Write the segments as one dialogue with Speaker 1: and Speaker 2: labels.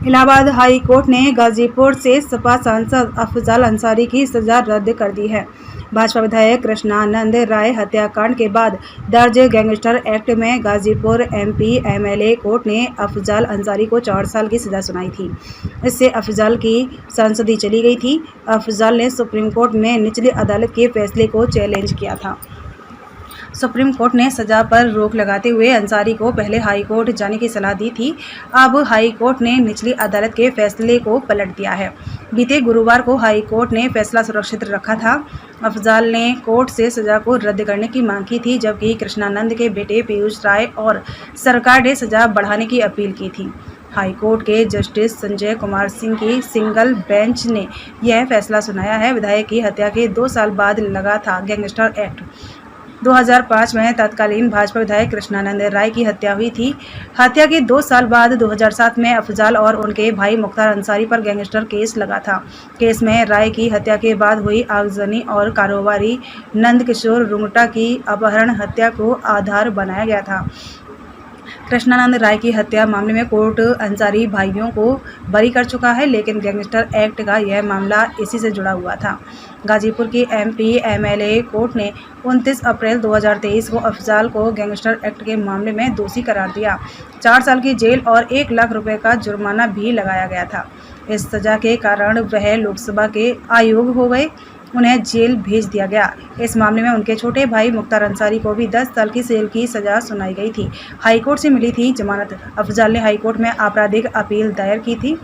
Speaker 1: Allahabad high court ने गाजीपुर से सपा सांसद अफजल अंसारी की सजा रद्द कर दी है। भाजपा विधायक कृष्णानंद राय हत्याकांड के बाद दर्ज गैंगस्टर एक्ट में गाजीपुर एमपी एमएलए कोर्ट ने अफजल अंसारी को 4 साल की सजा सुनाई थी। इससे अफजल की सांसदी चली गई थी। अफजल ने सुप्रीम कोर्ट में निचली अदालत के फैसले को चैलेंज किया था। सुप्रीम कोर्ट ने सजा पर रोक लगाते हुए अंसारी को पहले हाई कोर्ट जाने की सलाह दी थी। अब हाई कोर्ट ने निचली अदालत के फैसले को पलट दिया है। बीते गुरुवार को हाई कोर्ट ने फैसला सुरक्षित रखा था। अफजल ने कोर्ट से सजा को रद्द करने की मांग की थी, जबकि कृष्णानंद के बेटे पीयूष राय और सरकार ने सजा बढ़ाने की अपील की थी। हाई कोर्ट के जस्टिस संजय कुमार सिंह की सिंगल बेंच ने यह फैसला सुनाया है। विधायक की हत्या के 2 साल बाद लगा था गैंगस्टर एक्ट। 2005 में तत्कालीन भाजपा विधायक कृष्णानंद राय की हत्या हुई थी। हत्या के 2 साल बाद 2007 में अफजल और उनके भाई मुख्तार अंसारी पर गैंगस्टर केस लगा था। केस में राय की हत्या के बाद हुई आगजनी और कारोबारी नंदकिशोर रुंगटा की अपहरण हत्या को आधार बनाया गया था। कृष्णानंद राय की हत्या मामले में कोर्ट अंसारी भाइयों को बरी कर चुका है, लेकिन गैंगस्टर एक्ट का यह मामला इसी से जुड़ा हुआ था। गाजीपुर की एमपी एमएलए कोर्ट ने 29 अप्रैल 2023 को अफजल को गैंगस्टर एक्ट के मामले में दोषी करार दिया। 4 साल की जेल और 1 लाख रुपए का जुर्माना भी लगाया गया था। इस सजा के कारण वह लोकसभा के अयोग्य हो गए। उन्हें जेल भेज दिया गया। इस मामले में उनके छोटे भाई मुख्तार अंसारी को भी 10 साल की जेल की सजा सुनाई गई थी। हाईकोर्ट से मिली थी जमानत। अफजल ने हाईकोर्ट में आपराधिक अपील दायर की थी।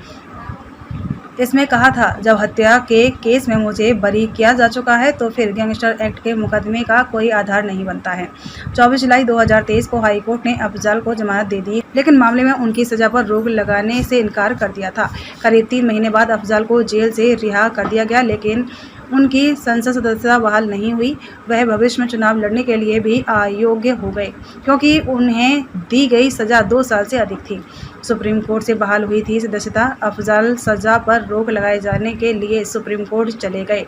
Speaker 1: इसमें कहा था, जब हत्या के केस में मुझे बरी किया जा चुका है तो फिर गैंगस्टर एक्ट के मुकदमे का कोई आधार नहीं बनता है। 24 जुलाई 2023 को हाईकोर्ट ने अफजल को जमानत दे दी, लेकिन मामले में उनकी सजा पर रोक लगाने से इनकार कर दिया था। करीब 3 महीने बाद अफजल को जेल से रिहा कर दिया गया, लेकिन उनकी संसद सदस्यता बहाल नहीं हुई। वह भविष्य में चुनाव लड़ने के लिए भी अयोग्य हो गए, क्योंकि उन्हें दी गई सजा 2 साल से अधिक थी। सुप्रीम कोर्ट से बहाल हुई थी सदस्यता। अफजल सजा पर रोक लगाए जाने के लिए सुप्रीम कोर्ट चले गए।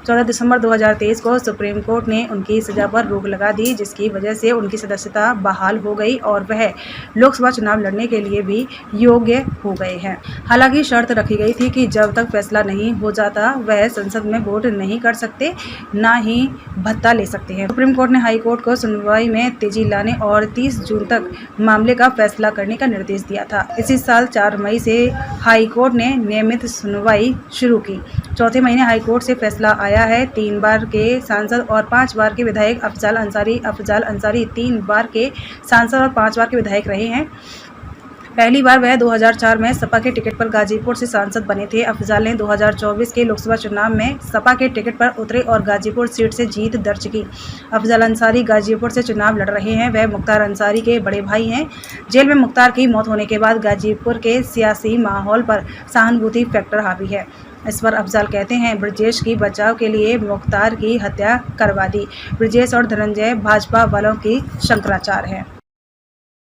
Speaker 1: 14 दिसंबर 2023 को सुप्रीम कोर्ट ने उनकी सजा पर रोक लगा दी, जिसकी वजह से उनकी सदस्यता बहाल हो गई और वह लोकसभा चुनाव लड़ने के लिए भी योग्य हो गए हैं। हालांकि शर्त रखी गई थी कि जब तक फैसला नहीं हो जाता वह संसद में वोट नहीं कर सकते, ना ही भत्ता ले सकते हैं। सुप्रीम कोर्ट ने हाई कोर्ट को सुनवाई में तेजी लाने और 30 जून तक मामले का फैसला करने का निर्देश दिया था। इसी साल 4 मई से हाई कोर्ट ने नियमित सुनवाई शुरू की। चौथे महीने हाई कोर्ट से फैसला आया है। 3 बार के सांसद और 5 बार के विधायक अफजल अंसारी 3 बार के सांसद और 5 बार के विधायक रहे हैं। पहली बार वह 2004 में सपा के टिकट पर गाजीपुर से सांसद बने थे। अफजल ने 2024 के लोकसभा चुनाव में सपा के टिकट पर उतरे और गाजीपुर सीट से जीत दर्ज की। अफजल अंसारी गाजीपुर से चुनाव लड़ रहे हैं। वह मुख्तार अंसारी के बड़े भाई हैं। जेल में मुख्तार की मौत होने के बाद गाजीपुर के सियासी माहौल पर सहानुभूति फैक्टर हावी है। इस पर अफजल कहते हैं, ब्रजेश की बचाव के लिए मुख्तार की हत्या करवा दी। ब्रजेश और धनंजय भाजपा वालों की शंकराचार्य है।